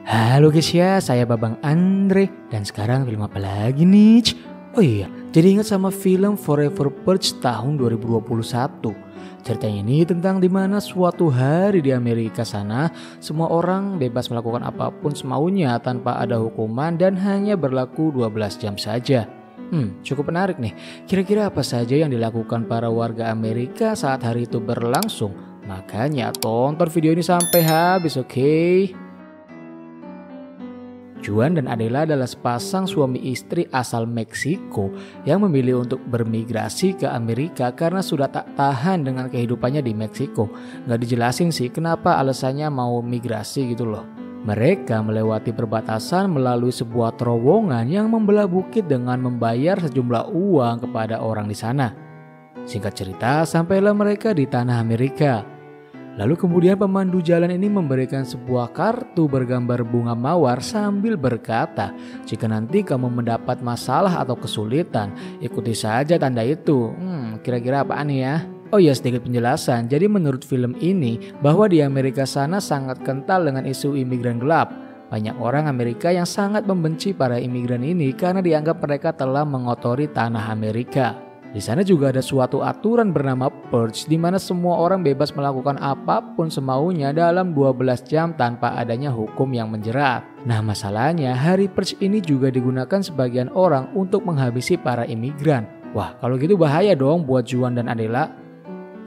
Halo guys ya, saya Babang Andre dan sekarang film apa lagi nih? Oh iya, jadi ingat sama film Forever Purge tahun 2021. Ceritanya ini tentang dimana suatu hari di Amerika sana semua orang bebas melakukan apapun semaunya tanpa ada hukuman dan hanya berlaku 12 jam saja. Cukup menarik nih. Kira-kira apa saja yang dilakukan para warga Amerika saat hari itu berlangsung? Makanya tonton video ini sampai habis, oke? Juan dan Adela adalah sepasang suami istri asal Meksiko yang memilih untuk bermigrasi ke Amerika karena sudah tak tahan dengan kehidupannya di Meksiko. Nggak dijelasin sih kenapa alasannya mau migrasi gitu loh. Mereka melewati perbatasan melalui sebuah terowongan yang membelah bukit dengan membayar sejumlah uang kepada orang di sana. Singkat cerita, sampailah mereka di tanah Amerika. Lalu kemudian pemandu jalan ini memberikan sebuah kartu bergambar bunga mawar sambil berkata, jika nanti kamu mendapat masalah atau kesulitan, ikuti saja tanda itu. Kira-kira apaan nih ya? Oh ya, sedikit penjelasan. Jadi menurut film ini bahwa di Amerika sana sangat kental dengan isu imigran gelap. Banyak orang Amerika yang sangat membenci para imigran ini karena dianggap mereka telah mengotori tanah Amerika. Di sana juga ada suatu aturan bernama Purge di mana semua orang bebas melakukan apapun semaunya dalam 12 jam tanpa adanya hukum yang menjerat. Nah, masalahnya hari Purge ini juga digunakan sebagian orang untuk menghabisi para imigran. Wah, kalau gitu bahaya dong buat Juan dan Adela.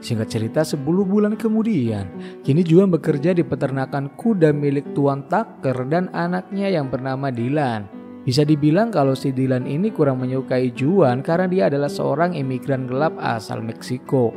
Singkat cerita, 10 bulan kemudian, kini Juan bekerja di peternakan kuda milik Tuan Tucker dan anaknya yang bernama Dylan. Bisa dibilang kalau si Dylan ini kurang menyukai Juan karena dia adalah seorang imigran gelap asal Meksiko.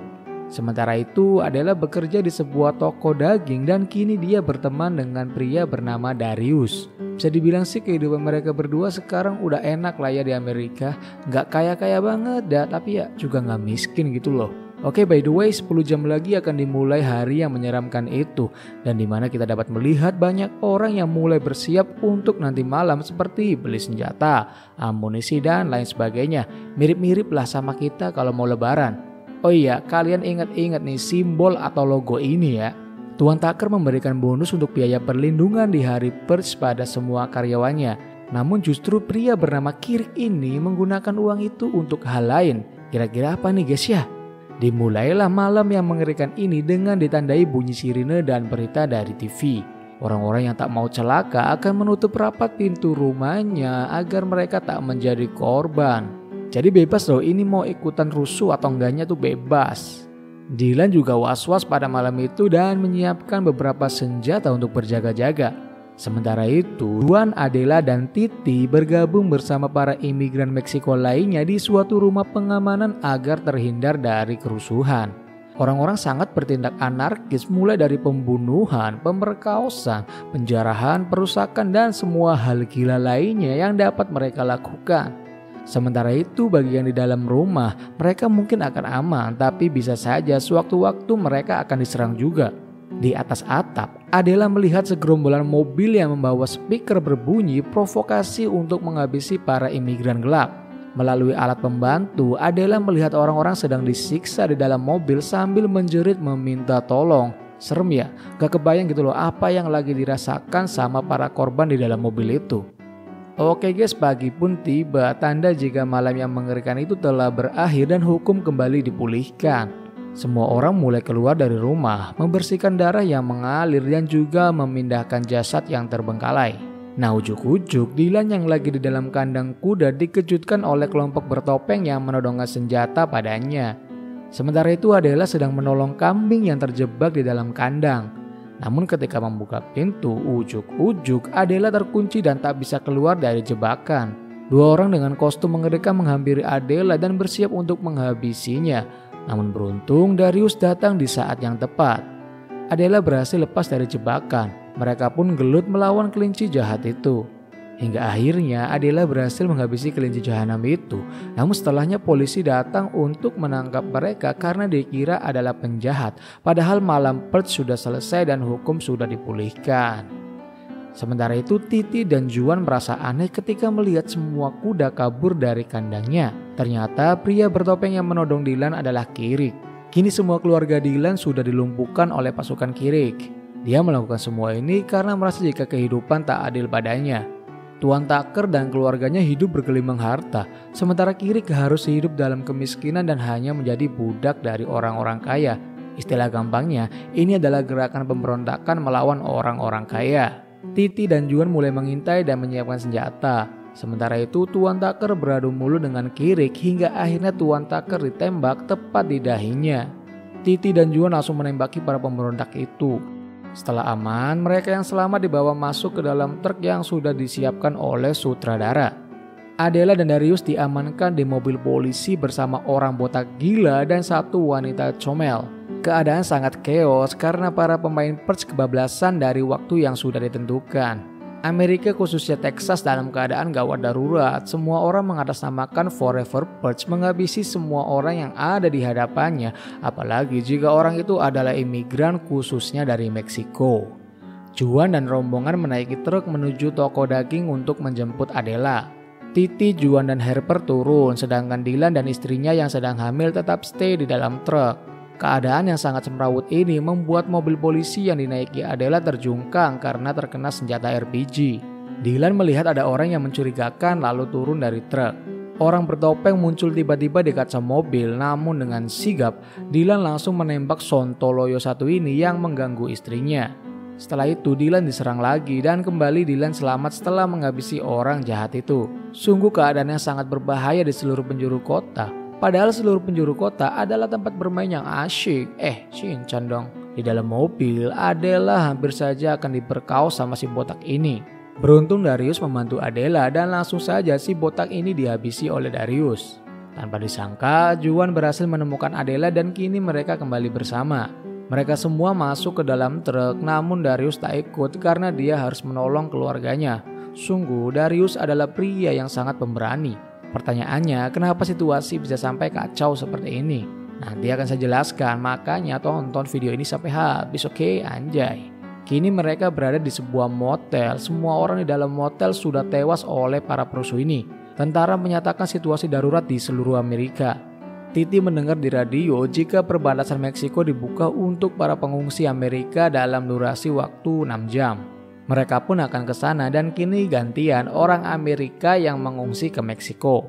Sementara itu Adela bekerja di sebuah toko daging dan kini dia berteman dengan pria bernama Darius. Bisa dibilang sih kehidupan mereka berdua sekarang udah enak lah ya di Amerika. Gak kaya-kaya banget dah, tapi ya juga gak miskin gitu loh. Oke, by the way, 10 jam lagi akan dimulai hari yang menyeramkan itu, dan dimana kita dapat melihat banyak orang yang mulai bersiap untuk nanti malam seperti beli senjata, amunisi dan lain sebagainya. Mirip-mirip lah sama kita kalau mau lebaran. Oh iya, kalian ingat-ingat nih simbol atau logo ini ya. Tuan Tucker memberikan bonus untuk biaya perlindungan di hari Purge pada semua karyawannya. Namun justru pria bernama Kirk ini menggunakan uang itu untuk hal lain. Kira-kira apa nih guys ya? Dimulailah malam yang mengerikan ini dengan ditandai bunyi sirine dan berita dari TV. Orang-orang yang tak mau celaka akan menutup rapat pintu rumahnya agar mereka tak menjadi korban. Jadi bebas loh, ini mau ikutan rusuh atau enggaknya tuh bebas. Dylan juga was-was pada malam itu dan menyiapkan beberapa senjata untuk berjaga-jaga. Sementara itu, Juan, Adela, dan Titi bergabung bersama para imigran Meksiko lainnya di suatu rumah pengamanan agar terhindar dari kerusuhan. Orang-orang sangat bertindak anarkis mulai dari pembunuhan, pemerkosaan, penjarahan, perusakan, dan semua hal gila lainnya yang dapat mereka lakukan. Sementara itu bagi yang di dalam rumah, mereka mungkin akan aman, tapi bisa saja sewaktu-waktu mereka akan diserang juga. Di atas atap, Adela melihat segerombolan mobil yang membawa speaker berbunyi provokasi untuk menghabisi para imigran gelap. Melalui alat pembantu, Adela melihat orang-orang sedang disiksa di dalam mobil sambil menjerit meminta tolong. Serem ya, gak kebayang gitu loh apa yang lagi dirasakan sama para korban di dalam mobil itu. Oke guys, pagi pun tiba, tanda jika malam yang mengerikan itu telah berakhir dan hukum kembali dipulihkan. Semua orang mulai keluar dari rumah, membersihkan darah yang mengalir dan juga memindahkan jasad yang terbengkalai. Nah, ujuk-ujuk Dylan yang lagi di dalam kandang kuda dikejutkan oleh kelompok bertopeng yang menodongkan senjata padanya. Sementara itu Adela sedang menolong kambing yang terjebak di dalam kandang. Namun ketika membuka pintu, ujuk-ujuk Adela terkunci dan tak bisa keluar dari jebakan. Dua orang dengan kostum mengerikan menghampiri Adela dan bersiap untuk menghabisinya. Namun beruntung Darius datang di saat yang tepat. Adela berhasil lepas dari jebakan. Mereka pun gelut melawan kelinci jahat itu. Hingga akhirnya Adela berhasil menghabisi kelinci jahanam itu. Namun setelahnya polisi datang untuk menangkap mereka karena dikira adalah penjahat. Padahal malam Purge sudah selesai dan hukum sudah dipulihkan. Sementara itu Titi dan Juan merasa aneh ketika melihat semua kuda kabur dari kandangnya. Ternyata pria bertopeng yang menodong Dylan adalah Kirk. Kini semua keluarga Dylan sudah dilumpuhkan oleh pasukan Kirk. Dia melakukan semua ini karena merasa jika kehidupan tak adil padanya. Tuan Tucker dan keluarganya hidup bergelimang harta, sementara Kirik harus hidup dalam kemiskinan dan hanya menjadi budak dari orang-orang kaya. Istilah gampangnya, ini adalah gerakan pemberontakan melawan orang-orang kaya. Titi dan Juan mulai mengintai dan menyiapkan senjata. Sementara itu Tuan Tucker beradu mulut dengan Kirik hingga akhirnya Tuan Tucker ditembak tepat di dahinya. Titi dan Juan langsung menembaki para pemberontak itu. Setelah aman, mereka yang selamat dibawa masuk ke dalam truk yang sudah disiapkan oleh sutradara. Adela dan Darius diamankan di mobil polisi bersama orang botak gila dan satu wanita comel. Keadaan sangat chaos karena para pemain Purge kebablasan dari waktu yang sudah ditentukan. Amerika khususnya Texas dalam keadaan gawat darurat. Semua orang mengatasnamakan Forever Purge menghabisi semua orang yang ada di hadapannya, apalagi jika orang itu adalah imigran khususnya dari Meksiko. Juan dan rombongan menaiki truk menuju toko daging untuk menjemput Adela. Titi, Juan dan Harper turun, sedangkan Dylan dan istrinya yang sedang hamil tetap stay di dalam truk. Keadaan yang sangat semrawut ini membuat mobil polisi yang dinaiki Adela terjungkang karena terkena senjata RPG. Dylan melihat ada orang yang mencurigakan lalu turun dari truk. Orang bertopeng muncul tiba-tiba di kaca mobil, namun dengan sigap Dylan langsung menembak Sontoloyo satu ini yang mengganggu istrinya. Setelah itu Dylan diserang lagi dan kembali Dylan selamat setelah menghabisi orang jahat itu. Sungguh keadaan yang sangat berbahaya di seluruh penjuru kota. Padahal seluruh penjuru kota adalah tempat bermain yang asyik. Shinchan dong. Di dalam mobil, Adela hampir saja akan diperkaos sama si botak ini. Beruntung Darius membantu Adela dan langsung saja si botak ini dihabisi oleh Darius. Tanpa disangka, Juan berhasil menemukan Adela dan kini mereka kembali bersama. Mereka semua masuk ke dalam truk, namun Darius tak ikut karena dia harus menolong keluarganya. Sungguh, Darius adalah pria yang sangat pemberani. Pertanyaannya, kenapa situasi bisa sampai kacau seperti ini? Nanti akan saya jelaskan, makanya tonton video ini sampai habis, oke? Anjay. Kini mereka berada di sebuah motel. Semua orang di dalam motel sudah tewas oleh para perusuh ini. Tentara menyatakan situasi darurat di seluruh Amerika. Titi mendengar di radio jika perbatasan Meksiko dibuka untuk para pengungsi Amerika dalam durasi waktu 6 jam. Mereka pun akan ke sana dan kini gantian orang Amerika yang mengungsi ke Meksiko.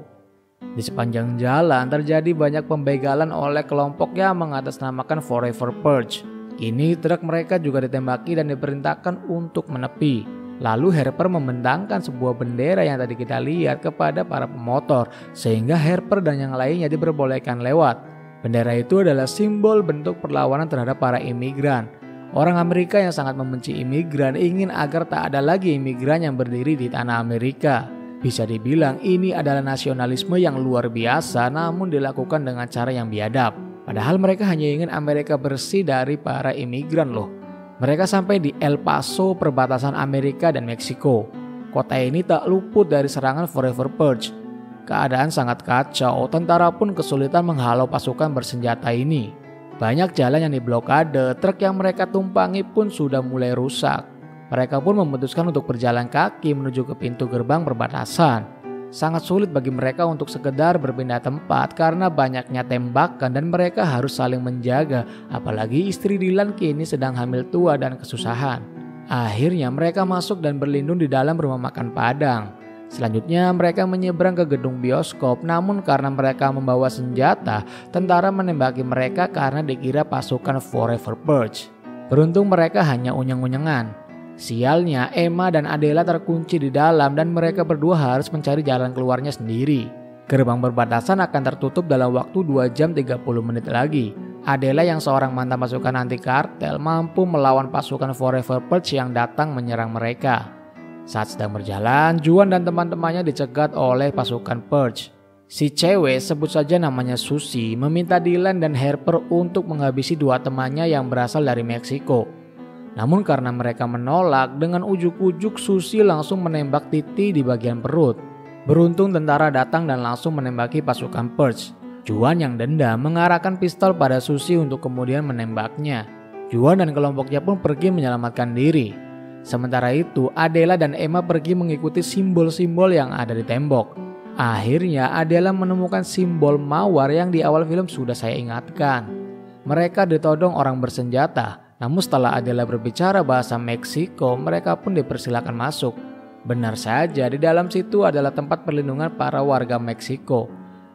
Di sepanjang jalan terjadi banyak pembegalan oleh kelompok yang mengatasnamakan Forever Purge. Kini truk mereka juga ditembaki dan diperintahkan untuk menepi. Lalu Harper membentangkan sebuah bendera yang tadi kita lihat kepada para pemotor sehingga Harper dan yang lainnya diperbolehkan lewat. Bendera itu adalah simbol bentuk perlawanan terhadap para imigran. Orang Amerika yang sangat membenci imigran ingin agar tak ada lagi imigran yang berdiri di tanah Amerika. Bisa dibilang ini adalah nasionalisme yang luar biasa namun dilakukan dengan cara yang biadab. Padahal mereka hanya ingin Amerika bersih dari para imigran loh. Mereka sampai di El Paso, perbatasan Amerika dan Meksiko. Kota ini tak luput dari serangan Forever Purge. Keadaan sangat kacau, tentara pun kesulitan menghalau pasukan bersenjata ini. Banyak jalan yang diblokade, truk yang mereka tumpangi pun sudah mulai rusak. Mereka pun memutuskan untuk berjalan kaki menuju ke pintu gerbang perbatasan. Sangat sulit bagi mereka untuk sekedar berpindah tempat karena banyaknya tembakan dan mereka harus saling menjaga. Apalagi istri Dylan kini sedang hamil tua dan kesusahan. Akhirnya mereka masuk dan berlindung di dalam rumah makan Padang. Selanjutnya mereka menyeberang ke gedung bioskop, namun karena mereka membawa senjata, tentara menembaki mereka karena dikira pasukan Forever Purge. Beruntung mereka hanya unyeng-unyengan. Sialnya Emma dan Adela terkunci di dalam dan mereka berdua harus mencari jalan keluarnya sendiri. Gerbang perbatasan akan tertutup dalam waktu 2 jam 30 menit lagi. Adela yang seorang mantan pasukan anti kartel mampu melawan pasukan Forever Purge yang datang menyerang mereka. Saat sedang berjalan, Juan dan teman-temannya dicegat oleh pasukan Purge. Si cewek, sebut saja namanya Susie, meminta Dylan dan Harper untuk menghabisi 2 temannya yang berasal dari Meksiko. Namun karena mereka menolak, dengan ujuk-ujuk Susie langsung menembak Titi di bagian perut. Beruntung tentara datang dan langsung menembaki pasukan Purge. Juan yang dendam mengarahkan pistol pada Susie untuk kemudian menembaknya. Juan dan kelompoknya pun pergi menyelamatkan diri. Sementara itu, Adela dan Emma pergi mengikuti simbol-simbol yang ada di tembok. Akhirnya, Adela menemukan simbol mawar yang di awal film sudah saya ingatkan. Mereka ditodong orang bersenjata, Namun setelah Adela berbicara bahasa Meksiko, mereka pun dipersilakan masuk. Benar saja, di dalam situ adalah tempat perlindungan para warga Meksiko.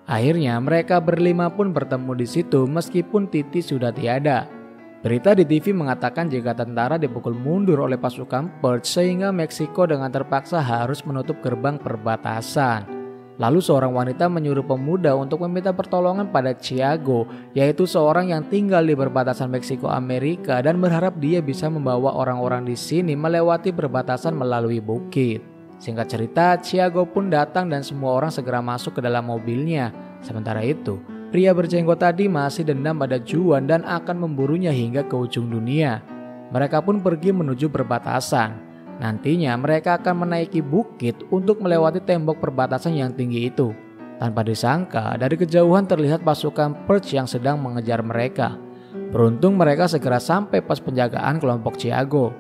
Akhirnya mereka berlima pun bertemu di situ meskipun Titi sudah tiada. Berita di TV mengatakan jika tentara dipukul mundur oleh pasukan Perch sehingga Meksiko dengan terpaksa harus menutup gerbang perbatasan. Lalu seorang wanita menyuruh pemuda untuk meminta pertolongan pada Thiago, yaitu seorang yang tinggal di perbatasan Meksiko Amerika dan berharap dia bisa membawa orang-orang di sini melewati perbatasan melalui bukit. Singkat cerita, Thiago pun datang dan semua orang segera masuk ke dalam mobilnya. Sementara itu, pria berjenggot tadi masih dendam pada Juan dan akan memburunya hingga ke ujung dunia. Mereka pun pergi menuju perbatasan. Nantinya mereka akan menaiki bukit untuk melewati tembok perbatasan yang tinggi itu. Tanpa disangka, dari kejauhan terlihat pasukan Perch yang sedang mengejar mereka. Beruntung mereka segera sampai pos penjagaan kelompok Thiago.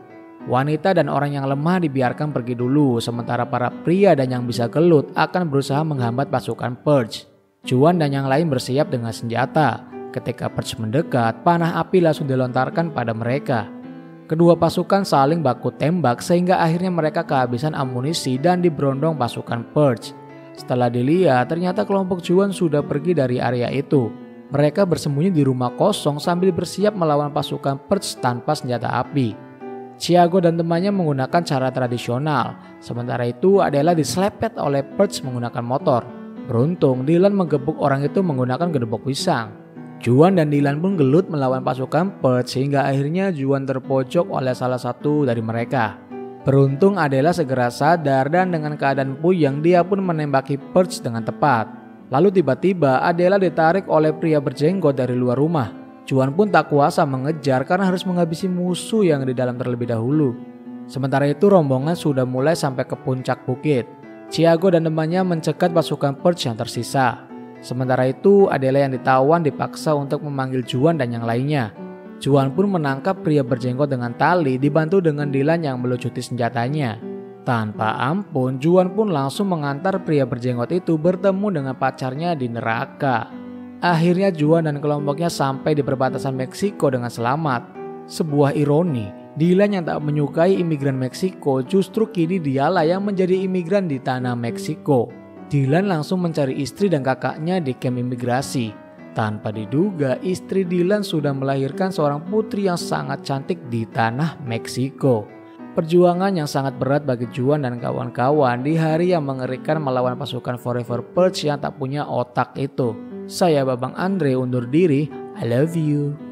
Wanita dan orang yang lemah dibiarkan pergi dulu, sementara para pria dan yang bisa gelut akan berusaha menghambat pasukan Perch. Juan dan yang lain bersiap dengan senjata. Ketika Perch mendekat, panah api langsung dilontarkan pada mereka. Kedua pasukan saling baku tembak sehingga akhirnya mereka kehabisan amunisi dan diberondong pasukan Perch. Setelah dilihat, ternyata kelompok Juan sudah pergi dari area itu. Mereka bersembunyi di rumah kosong sambil bersiap melawan pasukan Perch tanpa senjata api. Thiago dan temannya menggunakan cara tradisional, sementara itu Adela diselepet oleh Perch menggunakan motor. Beruntung, Dylan menggebuk orang itu menggunakan gedebok pisang. Juan dan Dylan pun gelut melawan pasukan Perch sehingga akhirnya Juan terpojok oleh salah satu dari mereka. Beruntung Adela segera sadar dan dengan keadaan puyeng dia pun menembaki Perch dengan tepat. Lalu tiba-tiba Adela ditarik oleh pria berjenggot dari luar rumah. Juan pun tak kuasa mengejar karena harus menghabisi musuh yang di dalam terlebih dahulu. Sementara itu rombongan sudah mulai sampai ke puncak bukit. Thiago dan temannya mencegat pasukan Perch yang tersisa. Sementara itu Adela yang ditawan dipaksa untuk memanggil Juan dan yang lainnya. Juan pun menangkap pria berjenggot dengan tali dibantu dengan Dylan yang melucuti senjatanya. Tanpa ampun, Juan pun langsung mengantar pria berjenggot itu bertemu dengan pacarnya di neraka. Akhirnya Juan dan kelompoknya sampai di perbatasan Meksiko dengan selamat. Sebuah ironi, Dylan yang tak menyukai imigran Meksiko justru kini dialah yang menjadi imigran di tanah Meksiko. Dylan langsung mencari istri dan kakaknya di kamp imigrasi. Tanpa diduga, istri Dylan sudah melahirkan seorang putri yang sangat cantik di tanah Meksiko. Perjuangan yang sangat berat bagi Juan dan kawan-kawan di hari yang mengerikan melawan pasukan Forever Perch yang tak punya otak itu. Saya Babang Andre undur diri. I love you.